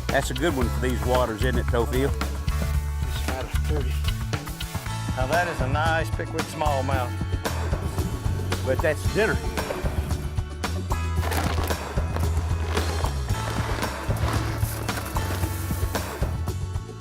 That's a good one for these waters, isn't it, Tofield? It's about a 30. Now that is a nice pickwood smallmouth. But that's dinner.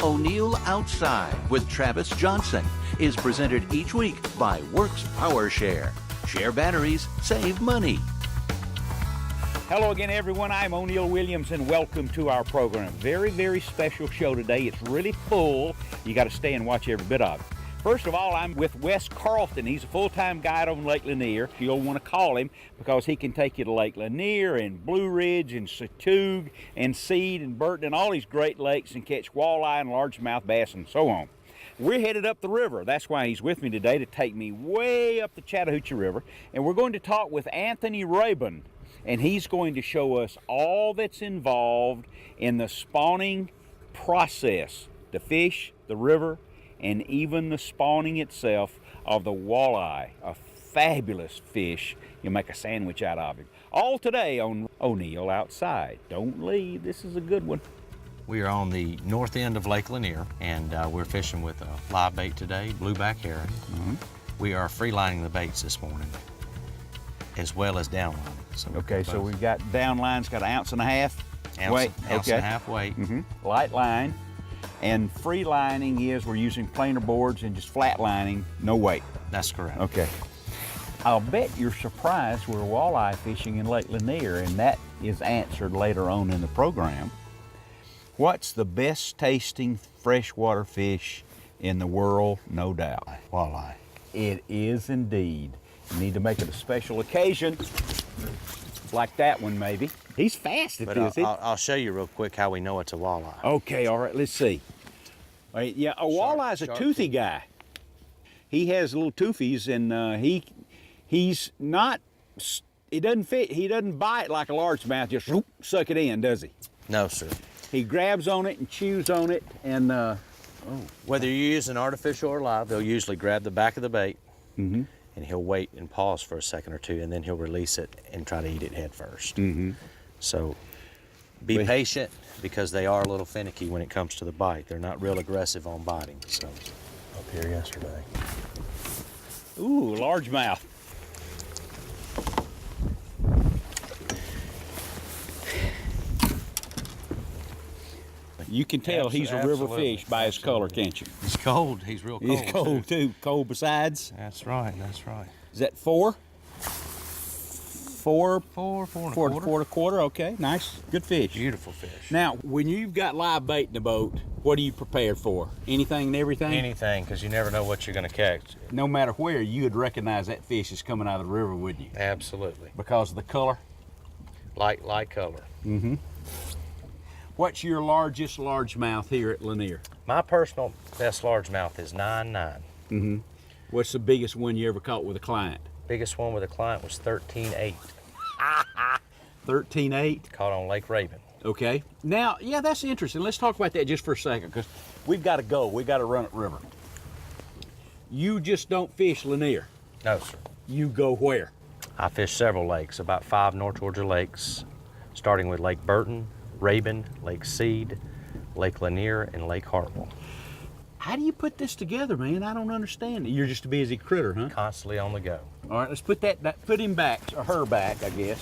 O'Neill Outside with Travis Johnson is presented each week by Works Power Share. Share batteries, save money. Hello again, everyone. I'm O'Neill Williams, and welcome to our program. Very, very special show today. It's really full. You got to stay and watch every bit of it. First of all, I'm with Wes Carlton. He's a full-time guide on Lake Lanier. You'll want to call him because he can take you to Lake Lanier and Blue Ridge and Satug and Seed and Burton and all these great lakes and catch walleye and largemouth bass and so on. We're headed up the river. That's why he's with me today, to take me way up the Chattahoochee River. And we're going to talk with Anthony Rabin. And he's going to show us all that's involved in the spawning process, the fish, the river, and even the spawning itself of the walleye, a fabulous fish. You'll make a sandwich out of him. All today on O'Neill Outside. Don't leave, this is a good one. We are on the north end of Lake Lanier, and we're fishing with a live bait today, blueback herring. We are freelining the baits this morning, as well as downlining. So Okay, so we've got down lines, got 1.5 ounces weight. Ounce and a half weight. Light line. And free lining is we're using planer boards and just flat lining, no weight. That's correct. Okay. I'll bet you're surprised we're walleye fishing in Lake Lanier, and that is answered later on in the program. What's the best tasting freshwater fish in the world? No doubt. Walleye. It is indeed. You need to make it a special occasion, like that one maybe. He's fast at But this. I'll show you real quick how we know it's a walleye. Okay, all right, let's see. All right, yeah, a walleye's a toothy guy. He has little toofies, and he's not, he doesn't fit, he doesn't bite like a largemouth, just whoop, suck it in, does he? No, sir. He grabs on it and chews on it, and Whether you're using artificial or live, they'll usually grab the back of the bait, and he'll wait and pause for a second or two, and then he'll release it and try to eat it head first. So be patient, because they are a little finicky when it comes to the bite. They're not real aggressive on biting. So up here yesterday. ooh, largemouth. You can tell he's a river fish by his color, can't you? He's cold. He's real cold. He's cold too. Cold besides. That's right. That's right. Is that 4? 4 4 and a Four quarter. and a quarter, okay, nice, good fish. Beautiful fish. Now, when you've got live bait in the boat, what are you prepared for? Anything and everything? Anything, because you never know what you're going to catch. No matter where, you would recognize that fish is coming out of the river, wouldn't you? Absolutely. Because of the color? Light color. What's your largest largemouth here at Lanier? My personal best largemouth is 9.9. What's the biggest one you ever caught with a client? Biggest one with a client was 13.8. 13.8? Caught on Lake Raven. Okay. Now, yeah, that's interesting. Let's talk about that just for a second, because we've got to go. We've got to run at river. You just don't fish Lanier. No, sir. You go where? I fish several lakes, about 5 North Georgia lakes, starting with Lake Burton, Raven, Lake Seed, Lake Lanier, and Lake Hartwell. How do you put this together, man? I don't understand it. You're just a busy critter, huh? Constantly on the go. All right, let's put put him back, or her back, I guess.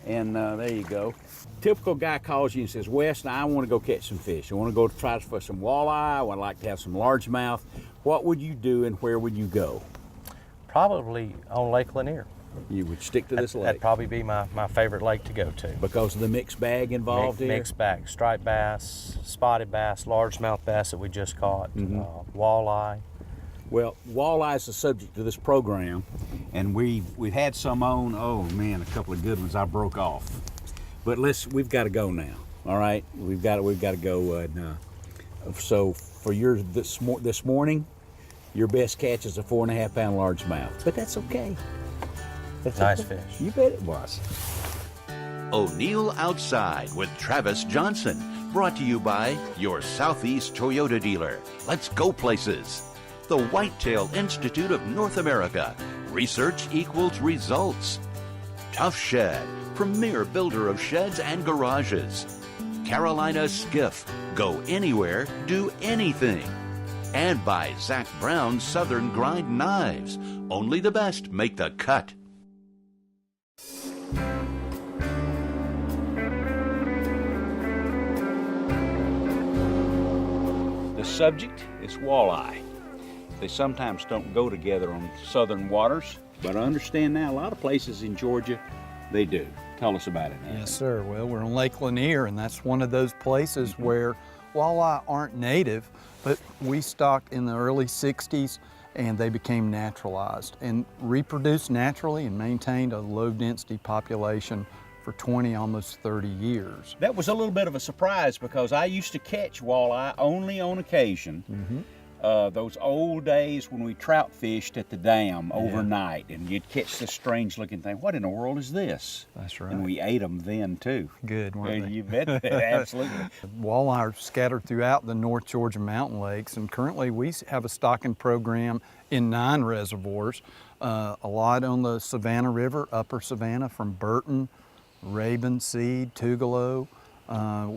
And there you go. Typical guy calls you and says, Wes, now I want to go catch some fish. I want to go try for some walleye. I would like to have some largemouth. What would you do and where would you go? Probably on Lake Lanier. You would stick to this lake? That'd probably be my favorite lake to go to. Because of the mixed bag involved here? Mixed bag, striped bass, spotted bass, largemouth bass that we just caught, walleye. Well, walleye is the subject of this program, and we've had some on, oh man, a couple of good ones I broke off. But we've got to go now, all right? We've got to go. So for this morning, your best catch is a 4.5-pound largemouth, but that's okay. That's Nice okay. fish. You bet it was. O'Neill Outside with Travis Johnson. Brought to you by your Southeast Toyota dealer. Let's go places. The Whitetail Institute of North America. Research equals results. Tough Shed, premier builder of sheds and garages. Carolina Skiff. Go anywhere, do anything. And by Zach Brown's Southern Grind Knives. Only the best make the cut. The subject is walleye. They sometimes don't go together on southern waters, but I understand now a lot of places in Georgia, they do. Tell us about it now. Yes, sir. Well, we're on Lake Lanier, and that's one of those places where walleye aren't native, but we stocked in the early 60s, and they became naturalized and reproduced naturally and maintained a low-density population for 20, almost 30 years. That was a little bit of a surprise because I used to catch walleye only on occasion. Those old days when we trout fished at the dam overnight, and you'd catch this strange looking thing. What in the world is this? That's right. And we ate them then too. Good, weren't they? You bet, absolutely. Walleye are scattered throughout the North Georgia mountain lakes, and currently we have a stocking program in 9 reservoirs. A lot on the Savannah River, Upper Savannah, from Burton, Rabun, Seed, Tugelo.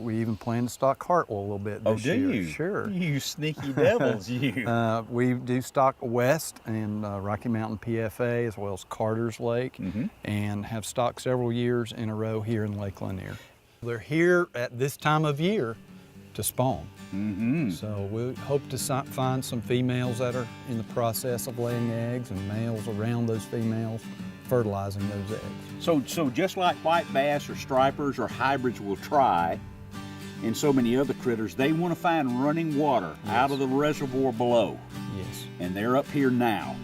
We even plan to stock Hartwell a little bit this year. Oh, do you? Sure. You sneaky devils, you. We do stock West and Rocky Mountain PFA, as well as Carter's Lake, and have stocked several years in a row here in Lake Lanier. They're here at this time of year to spawn. So we hope to find some females that are in the process of laying eggs and males around those females fertilizing those eggs. So just like white bass or stripers or hybrids will try, and so many other critters, they want to find running water out of the reservoir below. Yes. And they're up here now.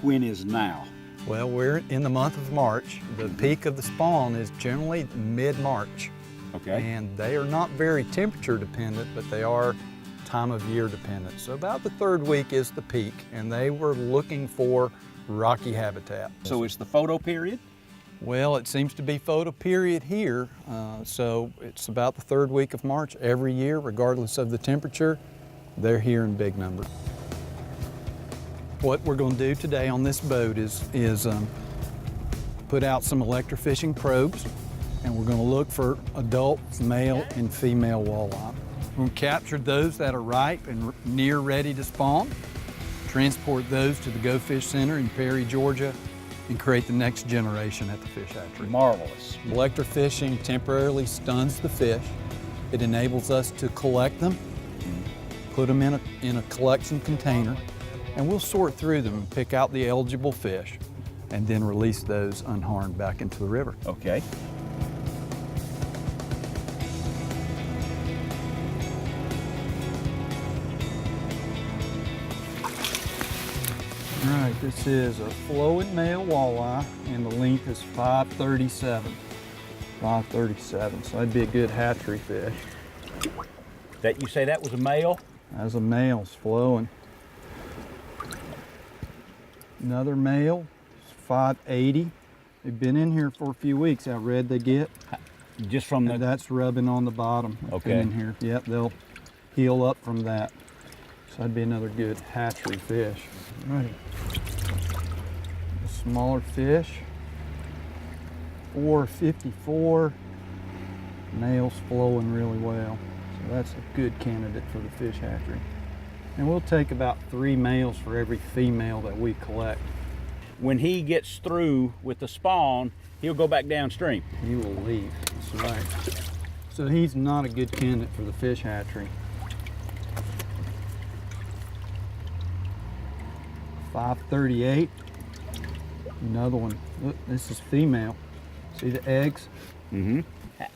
When is now? Well, we're in the month of March. The peak of the spawn is generally mid-March. Okay. And they are not very temperature dependent, but they are time of year dependent. So about the 3rd week is the peak, and they were looking for rocky habitat. So it's the photo period? Well, it seems to be photo period here. So it's about the 3rd week of March every year, regardless of the temperature. They're here in big numbers. What we're going to do today on this boat is put out some electrofishing probes, and we're going to look for adult male and female walleye. We're going to capture those that are ripe and near ready to spawn, transport those to the Go Fish Center in Perry, Georgia, and create the next generation at the fish hatchery. Marvelous. Electrofishing temporarily stuns the fish. It enables us to collect them, put them in a collection container, and we'll sort through them and pick out the eligible fish, and then release those unharmed back into the river. Okay. All right, this is a flowing male walleye, and the length is 537. 537, so that'd be a good hatchery fish. That you say that was a male? As a male's flowing. Another male, 580. They've been in here for a few weeks. How red they get? Just from the... And that's rubbing on the bottom. Okay. Been in here. Yep, they'll heal up from that. So that'd be another good hatchery fish. Alrighty. A smaller fish, 454. Male's flowing really well. So that's a good candidate for the fish hatchery. And we'll take about 3 males for every female that we collect. When he gets through with the spawn, he'll go back downstream. He will leave, that's right. So he's not a good candidate for the fish hatchery. 538. Another one. Look, this is female. See the eggs?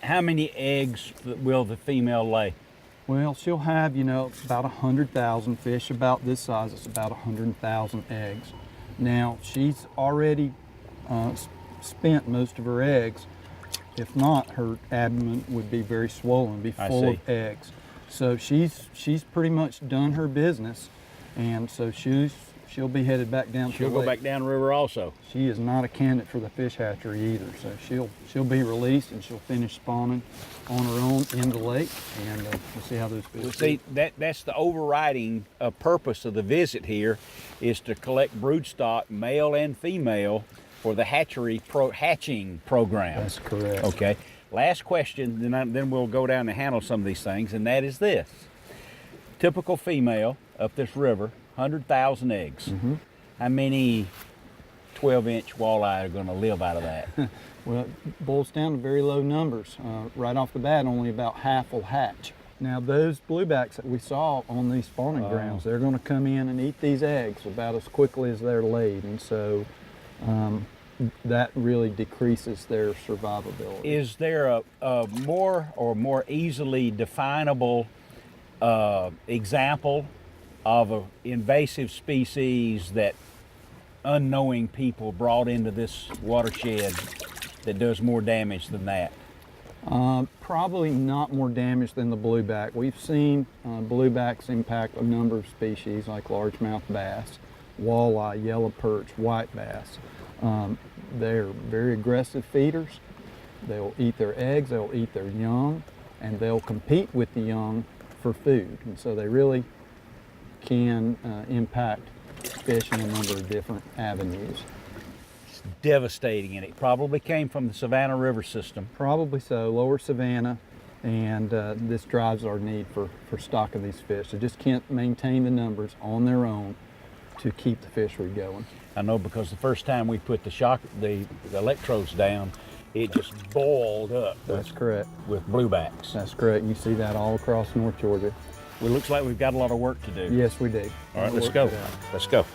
How many eggs will the female lay? Well, she'll have, you know, about 100,000 fish about this size. It's about 100,000 eggs. Now, she's already spent most of her eggs. If not, her abdomen would be very swollen, be full of eggs. So she's pretty much done her business, and so she'll be headed back down to the lake. She'll go back down the river also. She is not a candidate for the fish hatchery either, so she'll be released and she'll finish spawning on her own in the lake, and we'll see how those fish Well, see, that's the overriding purpose of the visit here, is to collect broodstock, male and female, for the hatchery hatching program. That's correct. Okay. Last question, then we'll go down and handle some of these things, and that is this. Typical female up this river, 100,000 eggs. How many 12-inch walleye are going to live out of that? Well, it boils down to very low numbers. Right off the bat, only about half will hatch. Now those bluebacks that we saw on these spawning grounds, they're going to come in and eat these eggs about as quickly as they're laid, and so that really decreases their survivability. Is there a more easily definable example of an invasive species that unknowing people brought into this watershed that does more damage than that? Probably not more damage than the blueback. We've seen bluebacks impact a number of species like largemouth bass, walleye, yellow perch, white bass. They're very aggressive feeders. They'll eat their eggs, they'll eat their young, and they'll compete with the young for food. And so they really can impact fish in a number of different avenues. Devastating, and it probably came from the Savannah River system. Probably so, lower Savannah, and this drives our need for stock of these fish. They just can't maintain the numbers on their own to keep the fishery going. I know, because the first time we put the electrodes down, it just boiled up. That's correct. With bluebacks. That's correct. You see that all across North Georgia. Well, it looks like we've got a lot of work to do. Yes, we do. All right, let's go. Let's go.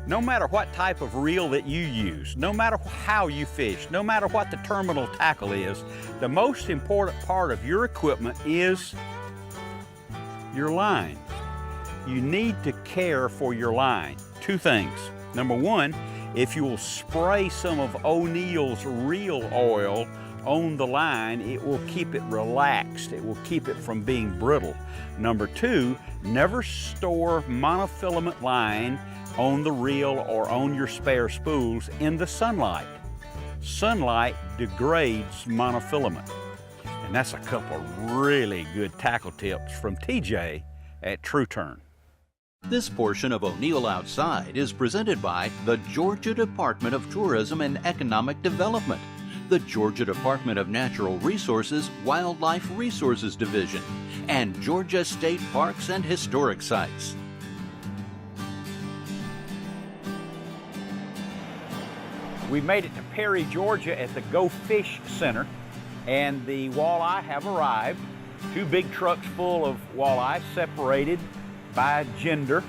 No matter what type of reel that you use, no matter how you fish, no matter what the terminal tackle is, the most important part of your equipment is your line. You need to care for your line. Two things. Number one, if you will spray some of O'Neill's reel oil on the line, it will keep it relaxed. It will keep it from being brittle. Number two, never store monofilament line on the reel or on your spare spools in the sunlight. Sunlight degrades monofilament. And that's a couple of really good tackle tips from TJ at True Turn. This portion of O'Neill Outside is presented by the Georgia Department of Tourism and Economic Development, the Georgia Department of Natural Resources Wildlife Resources Division, and Georgia State Parks and Historic Sites. We made it to Perry, Georgia at the Go Fish Center, and the walleye have arrived. 2 big trucks full of walleye separated by gender,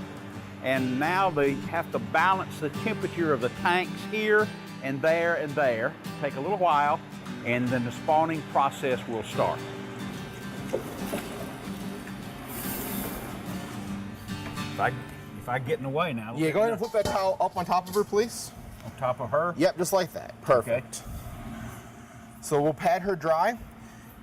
and now they have to balance the temperature of the tanks here and there and there. Take a little while, and then the spawning process will start. If I get in the way now. Yeah, go ahead and flip that towel up on top of her, please. On top of her? Yep, just like that. Perfect. Okay. So we'll pad her dry,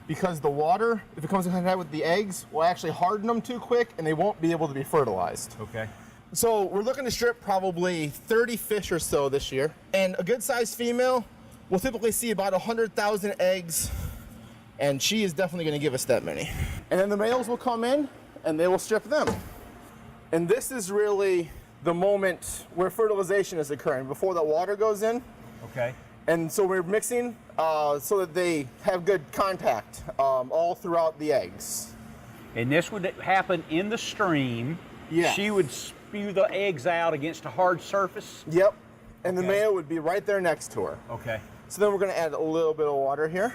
because the water, if it comes in contact with the eggs, will actually harden them too quick and they won't be able to be fertilized. Okay. So we're looking to strip probably 30 fish or so this year. And a good sized female will typically see about 100,000 eggs, and she is definitely gonna give us that many. And then the males will come in and they will strip them. And this is really the moment where fertilization is occurring, before the water goes in. Okay. And so we're mixing so that they have good contact all throughout the eggs. And this would happen in the stream. Yeah. She would spew the eggs out against a hard surface. Yep. And the Okay. male would be right there next to her. Okay. So then we're going to add a little bit of water here.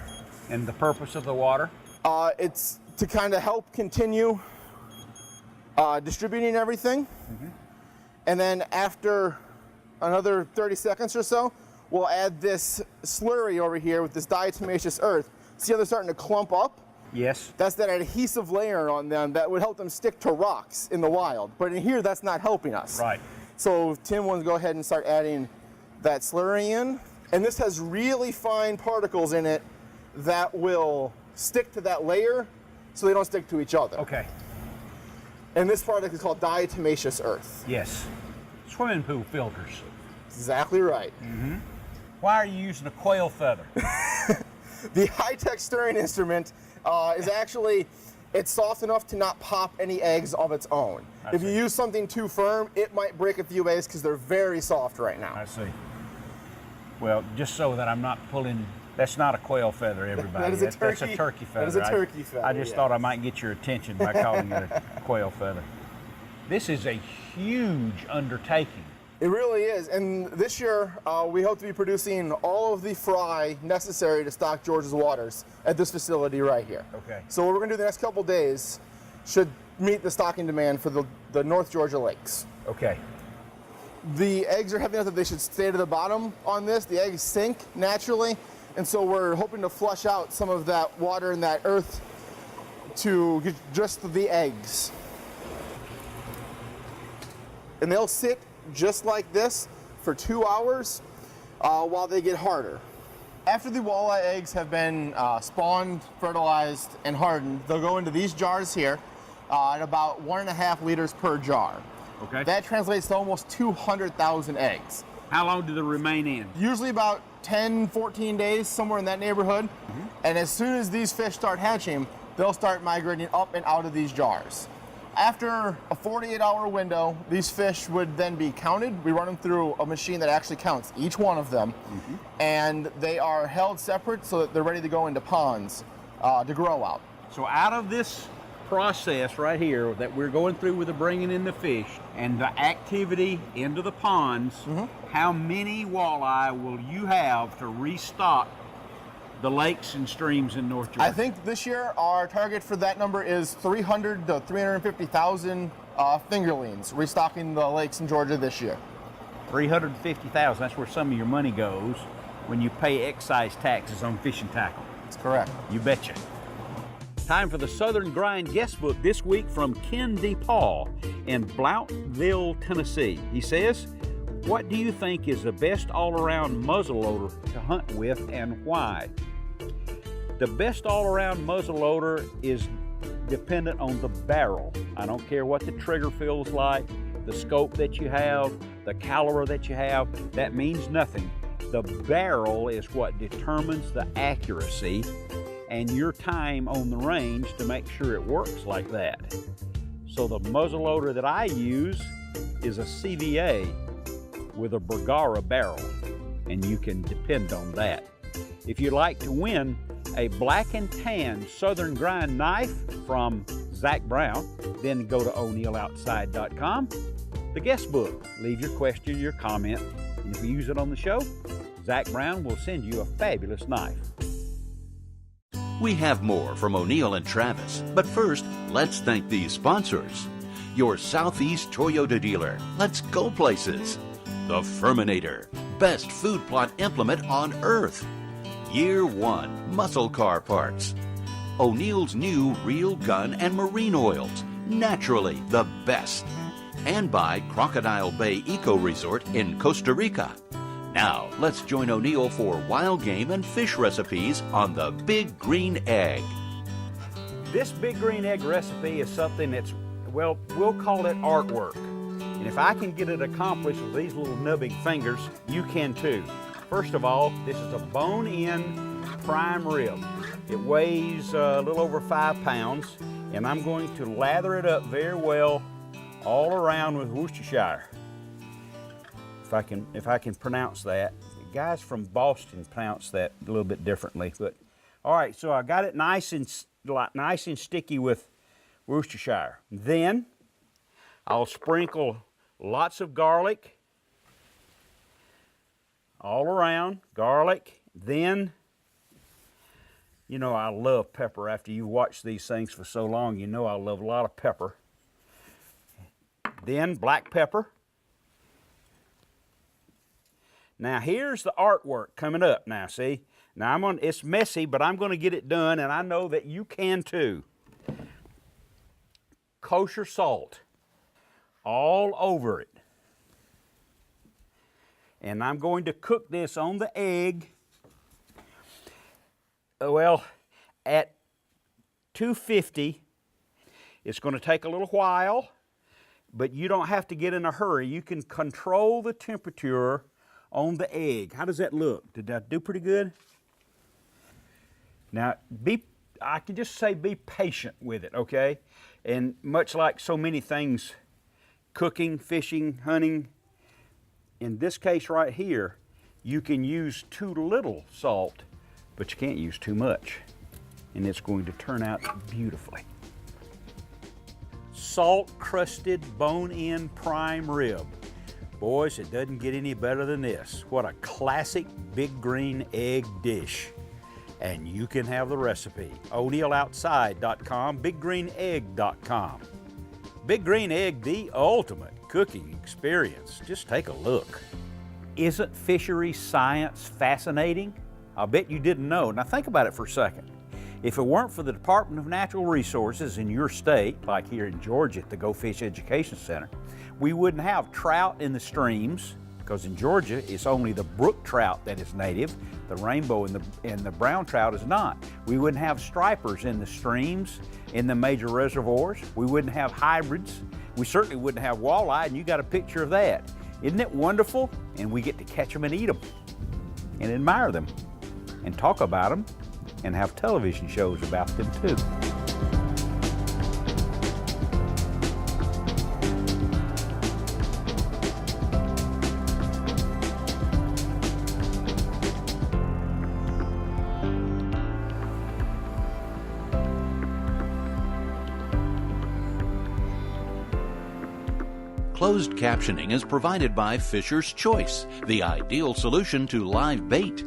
And the purpose of the water? It's to kind of help continue distributing everything. Mm-hmm. And then after another 30 seconds or so, we'll add this slurry over here with this diatomaceous earth. See how they're starting to clump up? Yes. That's that adhesive layer on them that would help them stick to rocks in the wild. But in here, that's not helping us. Right. So Tim wants to go ahead and start adding that slurry in. And this has really fine particles in it that will stick to that layer so they don't stick to each other. Okay. And this product is called diatomaceous earth. Yes. Swimming pool filters. Exactly right. Mm-hmm. Why are you using a quail feather? The high-tech stirring instrument is actually, it's soft enough to not pop any eggs of its own. I If you see. use something too firm, it might break a few eggs because they're very soft right now. I see. Well, just so that I'm not pulling That's not a quail feather, everybody. That is a That's a turkey- turkey feather. that is a turkey feather, I just yeah. thought I might get your attention by calling it a quail feather. This is a huge undertaking. It really is, and this year we hope to be producing all of the fry necessary to stock Georgia's waters at this facility right here. Okay. So what we're going to do the next couple days should meet the stocking demand for the North Georgia lakes. Okay. The eggs are heavy enough that they should stay to the bottom on this. The eggs sink naturally, and so we're hoping to flush out some of that water and that earth to get just the eggs. And they'll sit just like this for 2 hours while they get harder. After the walleye eggs have been spawned, fertilized, and hardened, they'll go into these jars here at about 1.5 liters per jar. Okay. That translates to almost 200,000 eggs. How long do they remain in? Usually about 10, 14 days, somewhere in that neighborhood. And as soon as these fish start hatching, they'll start migrating up and out of these jars. After a 48-hour window, these fish would then be counted. We run them through a machine that actually counts each one of them. And they are held separate so that they're ready to go into ponds to grow out. So out of this process right here that we're going through with the bringing in the fish and the activity into the ponds, how many walleye will you have to restock the lakes and streams in North Georgia? I think this year our target for that number is 300 to 350,000 fingerlings restocking the lakes in Georgia this year. 350,000, that's where some of your money goes when you pay excise taxes on fishing tackle. That's correct. You betcha. Time for the Southern Grind guest book this week from Ken DePaul in Blountville, Tennessee. He says, what do you think is the best all-around muzzleloader to hunt with and why? The best all-around muzzleloader is dependent on the barrel. I don't care what the trigger feels like, the scope that you have, the caliber that you have, that means nothing. The barrel is what determines the accuracy and your time on the range to make sure it works like that. So the muzzleloader that I use is a CVA with a Bergara barrel, and you can depend on that. If you'd like to win a black and tan Southern Grind knife from Zach Brown, then go to o'neilloutside.com. The guest book, leave your question, your comment, and if you use it on the show, Zach Brown will send you a fabulous knife. We have more from O'Neill and Travis, but first, let's thank these sponsors. Your Southeast Toyota dealer. Let's go places. The Furminator, best food plot implement on earth. Year One Muscle Car Parts. O'Neill's new Real Gun and Marine Oils, naturally the best. And by Crocodile Bay Eco Resort in Costa Rica. Now, let's join O'Neill for wild game and fish recipes on the Big Green Egg. This Big Green Egg recipe is something that's, well, we'll call it artwork. And if I can get it accomplished with these little nubbing fingers, you can too. First of all, this is a bone-in prime rib. It weighs a little over 5 pounds, and I'm going to lather it up very well all around with Worcestershire. If I can pronounce that. The guys from Boston pronounce that a little bit differently. But all right, so I got it nice and sticky with Worcestershire. Then I'll sprinkle lots of garlic all around, garlic. Then, you know I love pepper. After you watch these things for so long, you know I love a lot of pepper. Then black pepper. Now here's the artwork coming up now, see? Now it's messy, but I'm gonna get it done, and I know that you can too. Kosher salt all over it. And I'm going to cook this on the egg, well, at 250. It's gonna take a little while, but you don't have to get in a hurry. You can control the temperature on the egg. How does that look? Did that do pretty good? Now, I can just say be patient with it, okay? And much like so many things, cooking, fishing, hunting, in this case right here, you can use too little salt but you can't use too much, and it's going to turn out beautifully. Salt-crusted bone-in prime rib. Boys, it doesn't get any better than this. What a classic big green egg dish. And you can have the recipe. O'NeillOutside.com, BigGreenEgg.com. Big Green Egg, the ultimate cooking experience. Just take a look. Isn't fishery science fascinating? I'll bet you didn't know. Now think about it for a second. If it weren't for the Department of Natural Resources in your state, like here in Georgia at the Go Fish Education Center, we wouldn't have trout in the streams, because in Georgia it's only the brook trout that is native. The rainbow and the brown trout is not. We wouldn't have stripers in the streams, in the major reservoirs. We wouldn't have hybrids. We certainly wouldn't have walleye, and you got a picture of that. Isn't it wonderful? And we get to catch them and eat them and admire them and talk about them and have television shows about them too. Closed captioning is provided by Fisher's Choice, the ideal solution to live bait.